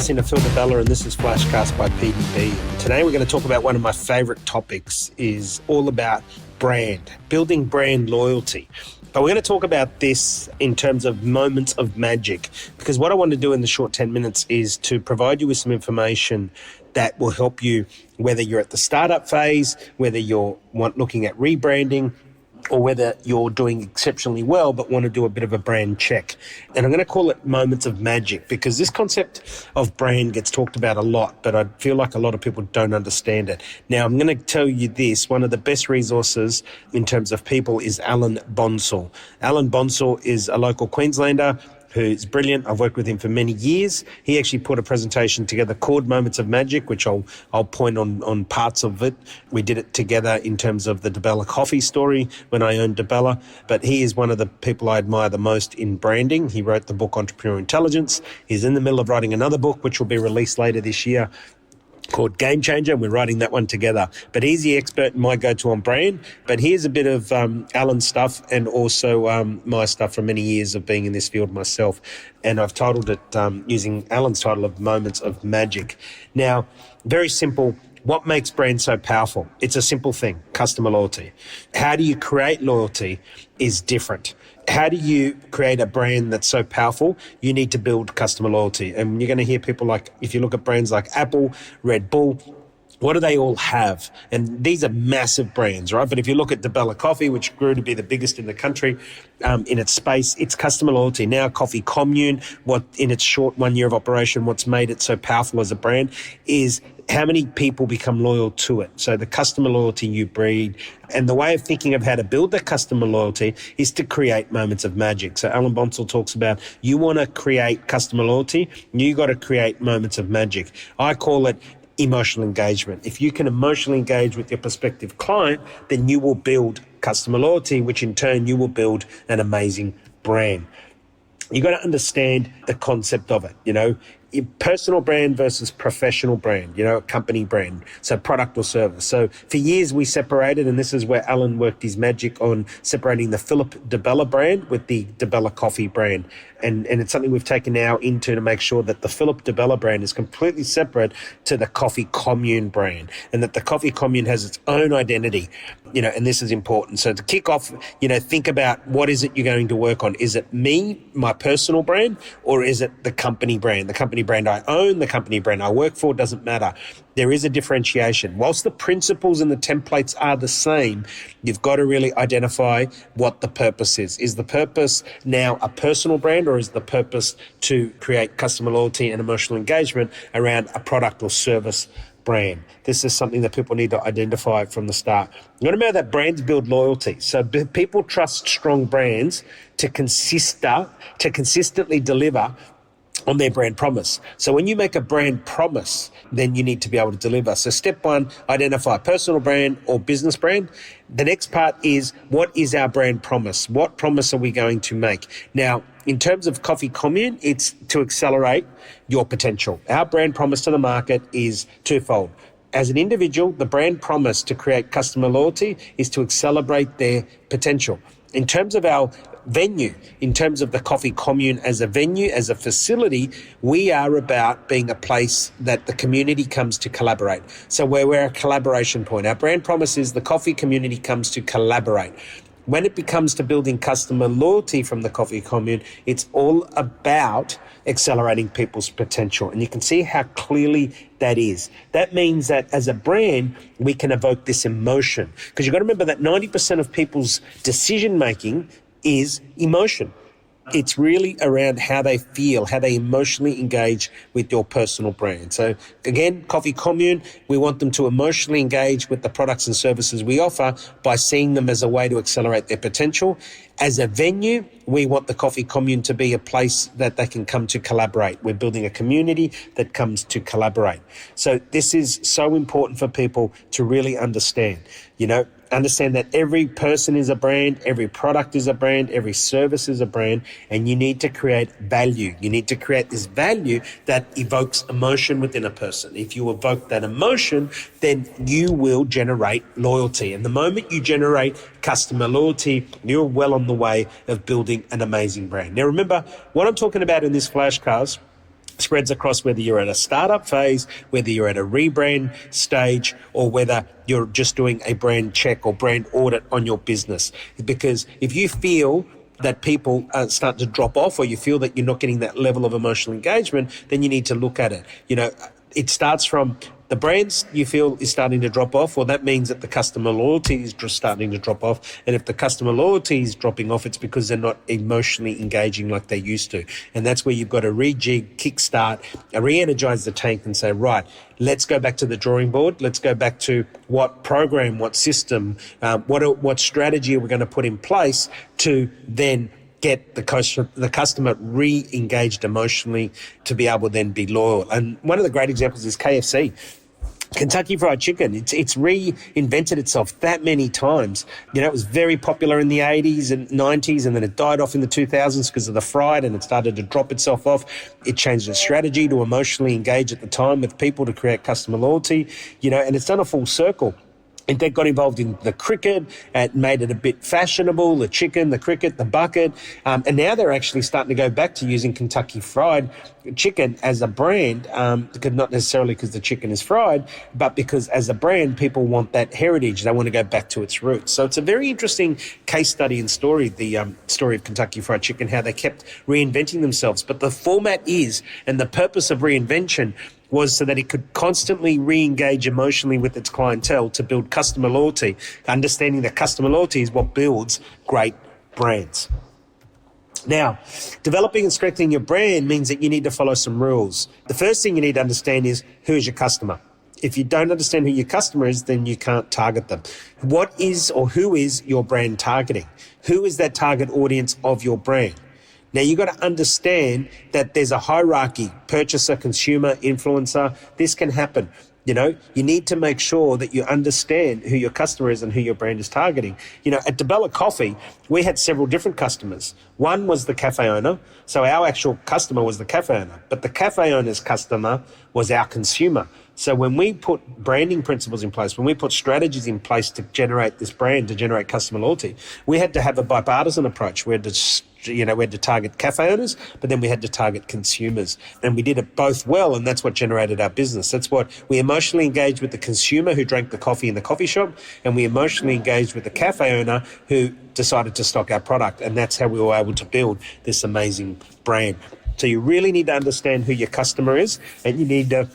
listening to Phil DeBella, and this is Flashcast by PDB. Today we're going to talk about one of my favorite topics, is all about brand, building brand loyalty. But we're going to talk about this in terms of moments of magic, because what I want to do in the short 10 minutes is to provide you with some information that will help you, whether you're at the startup phase, whether you're looking at rebranding, or whether you're doing exceptionally well but want to do a bit of a brand check. And I'm going to call it moments of magic, because this concept of brand gets talked about a lot, but I feel like a lot of people don't understand it. Now, I'm going to tell you this. One of the best resources in terms of people is Alan Bonsall. Alan Bonsall is a local Queenslander who's brilliant. I've worked with him for many years. He actually put a presentation together called Moments of Magic, which I'll point on parts of it. We did it together in terms of the DeBella coffee story when I owned DeBella. But he is one of the people I admire the most in branding. He wrote the book Entrepreneur Intelligence. He's in the middle of writing another book, which will be released later this year, called Game Changer, and we're writing that one together. But he's the expert and my go-to on brand. But here's a bit of Alan's stuff and also my stuff from many years of being in this field myself. And I've titled it using Alan's title of Moments of Magic. Now, very simple. What makes brands so powerful? It's a simple thing, customer loyalty. How do you create loyalty is different. How do you create a brand that's so powerful? You need to build customer loyalty. And you're going to hear people like, if you look at brands like Apple, Red Bull, what do they all have? And these are massive brands, right? But if you look at DeBella Coffee, which grew to be the biggest in the country in its space, it's customer loyalty. Now Coffee Commune, what in its short 1 year of operation, what's made it so powerful as a brand is how many people become loyal to it. So the customer loyalty you breed, and the way of thinking of how to build that customer loyalty is to create moments of magic. So Alan Bonsall talks about, you want to create customer loyalty, you got to create moments of magic. I call it emotional engagement. If you can emotionally engage with your prospective client, then you will build customer loyalty, which in turn you will build an amazing brand. You got to understand the concept of it, personal brand versus professional brand, company brand, so product or service. So for years we separated, and this is where Alan worked his magic on separating the Philip DeBella brand with the DeBella Coffee brand. And it's something we've taken now into to make sure that the Philip DeBella brand is completely separate to the Coffee Commune brand, and that the Coffee Commune has its own identity, and this is important. So to kick off, think about what is it you're going to work on. Is it me, my personal brand, or is it the company brand? The company brand I own, the company brand I work for, doesn't matter. There is a differentiation. Whilst the principles and the templates are the same, you've got to really identify what the purpose is. Is the purpose now a personal brand, or is the purpose to create customer loyalty and emotional engagement around a product or service brand? This is something that people need to identify from the start. You got to remember that brands build loyalty. So people trust strong brands to consistently deliver on their brand promise. So when you make a brand promise, then you need to be able to deliver. So step one, identify personal brand or business brand. The next part is, what is our brand promise? What promise are we going to make? Now, in terms of Coffee Commune, it's to accelerate your potential. Our brand promise to the market is twofold. As an individual, the brand promise to create customer loyalty is to accelerate their potential. In terms of our venue, in terms of the Coffee Commune as a venue, as a facility, we are about being a place that the community comes to collaborate. So we're a collaboration point. Our brand promise is the coffee community comes to collaborate. When it becomes to building customer loyalty from the Coffee Commune, it's all about accelerating people's potential. And you can see how clearly that is. That means that as a brand, we can evoke this emotion. Because you've got to remember that 90% of people's decision-making is emotion. It's really around how they feel, how they emotionally engage with your personal brand. So again, Coffee Commune, we want them to emotionally engage with the products and services we offer by seeing them as a way to accelerate their potential. As a venue, we want the Coffee Commune to be a place that they can come to collaborate. We're building a community that comes to collaborate. So this is so important for people to really understand, understand that every person is a brand, every product is a brand, every service is a brand, and you need to create value. You need to create this value that evokes emotion within a person. If you evoke that emotion, then you will generate loyalty. And the moment you generate customer loyalty, you're well on the way of building an amazing brand. Now remember, what I'm talking about in this flashcast spreads across whether you're at a startup phase, whether you're at a rebrand stage, or whether you're just doing a brand check or brand audit on your business. Because if you feel that people start to drop off, or you feel that you're not getting that level of emotional engagement, then you need to look at it. It starts from the brands you feel is starting to drop off. Well, that means that the customer loyalty is just starting to drop off. And if the customer loyalty is dropping off, it's because they're not emotionally engaging like they used to. And that's where you've got to rejig, kickstart, re-energize the tank and say, right, let's go back to the drawing board. Let's go back to what program, what system, what strategy are we going to put in place to then get the customer re-engaged emotionally to be able to then be loyal. And one of the great examples is KFC. Kentucky Fried Chicken, it's reinvented itself that many times. It was very popular in the 80s and 90s, and then it died off in the 2000s because of the fried, and it started to drop itself off. It changed its strategy to emotionally engage at the time with people to create customer loyalty, and it's done a full circle. And they got involved in the cricket, it made it a bit fashionable, the chicken, the cricket, the bucket. And now they're actually starting to go back to using Kentucky Fried Chicken as a brand, not necessarily because the chicken is fried, but because as a brand, people want that heritage. They want to go back to its roots. So it's a very interesting case study and story, the story of Kentucky Fried Chicken, how they kept reinventing themselves. But the format is, and the purpose of reinvention was so that it could constantly re-engage emotionally with its clientele to build customer loyalty, understanding that customer loyalty is what builds great brands. Now, developing and strengthening your brand means that you need to follow some rules. The first thing you need to understand is, who is your customer? If you don't understand who your customer is, then you can't target them. What is or who is your brand targeting? Who is that target audience of your brand? Now, you've got to understand that there's a hierarchy, purchaser, consumer, influencer. This can happen. You need to make sure that you understand who your customer is and who your brand is targeting. At DeBella Coffee, we had several different customers. One was the cafe owner. So our actual customer was the cafe owner, but the cafe owner's customer was our consumer. So when we put branding principles in place, when we put strategies in place to generate this brand, to generate customer loyalty, we had to have a bipartisan approach. We had to target cafe owners, but then we had to target consumers. And we did it both well, and that's what generated our business. That's what we emotionally engaged with the consumer who drank the coffee in the coffee shop, and we emotionally engaged with the cafe owner who decided to stock our product. And that's how we were able to build this amazing brand. So you really need to understand who your customer is, and you need to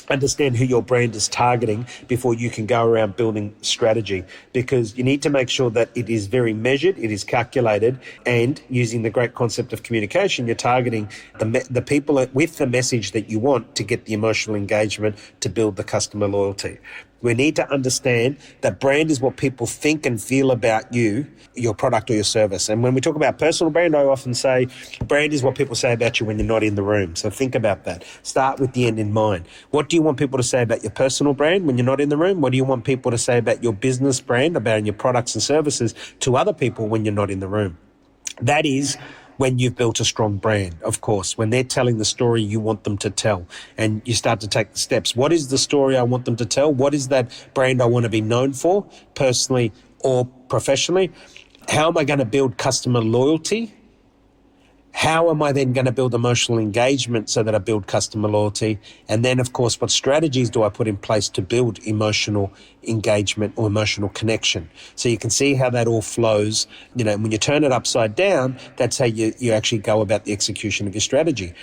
understand who your brand is targeting before you can go around building strategy, because you need to make sure that it is very measured, it is calculated, and using the great concept of communication, you're targeting the people with the message that you want to get the emotional engagement to build the customer loyalty. We need to understand that brand is what people think and feel about you, your product or your service. And when we talk about personal brand, I often say brand is what people say about you when you're not in the room. So think about that. Start with the end in mind. What do you want people to say about your personal brand when you're not in the room? What do you want people to say about your business brand, about your products and services to other people when you're not in the room? That is when you've built a strong brand, of course, when they're telling the story you want them to tell, and you start to take the steps. What is the story I want them to tell? What is that brand I want to be known for, personally or professionally? How am I going to build customer loyalty? How am I then going to build emotional engagement so that I build customer loyalty? And then, of course, what strategies do I put in place to build emotional engagement or emotional connection? So you can see how that all flows. When you turn it upside down, that's how you actually go about the execution of your strategy.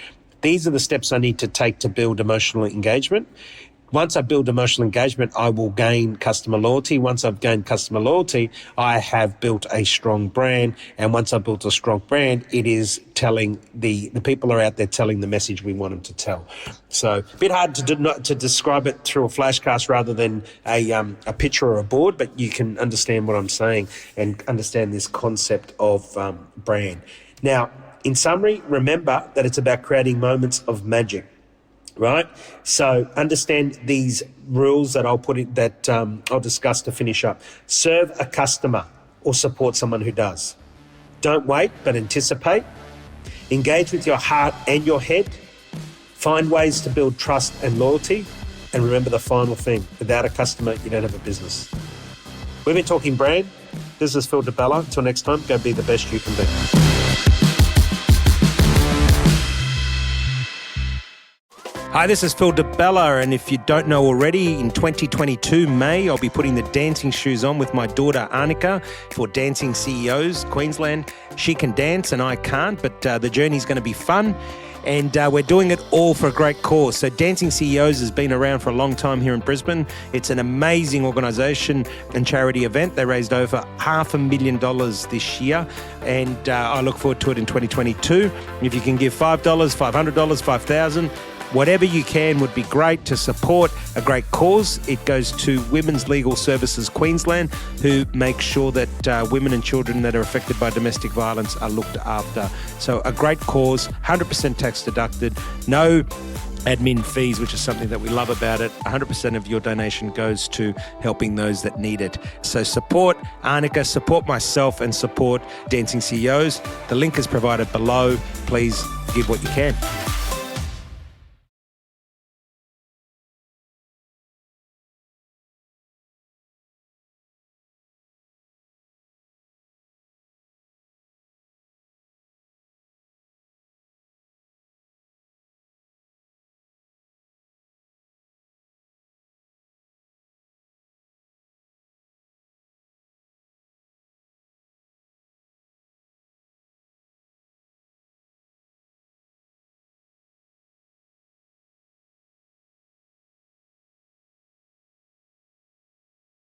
These are the steps I need to take to build emotional engagement. Once I build emotional engagement, I will gain customer loyalty. Once I've gained customer loyalty, I have built a strong brand. And once I've built a strong brand, it is telling the people are out there telling the message we want them to tell. So a bit hard to describe it through a flashcast rather than a picture or a board, but you can understand what I'm saying and understand this concept of brand. Now, in summary, remember that it's about creating moments of magic. Right? So understand these rules that I'll discuss to finish up. Serve a customer or support someone who does. Don't wait, but anticipate. Engage with your heart and your head. Find ways to build trust and loyalty. And remember the final thing, without a customer, you don't have a business. We've been talking brand. This is Phil DeBella. Until next time, go be the best you can be. Hi, this is Phil DeBella, and if you don't know already, in 2022 May, I'll be putting the dancing shoes on with my daughter Annika for Dancing CEOs Queensland. She can dance and I can't, but the journey's going to be fun. And we're doing it all for a great cause. So Dancing CEOs has been around for a long time here in Brisbane. It's an amazing organisation and charity event. They raised over $500,000 this year, and I look forward to it in 2022. If you can give $5, $500, $5,000, whatever you can would be great to support a great cause. It goes to Women's Legal Services Queensland, who make sure that women and children that are affected by domestic violence are looked after. So a great cause, 100% tax deducted, no admin fees, which is something that we love about it. 100% of your donation goes to helping those that need it. So support Annika, support myself, and support Dancing CEOs. The link is provided below. Please give what you can.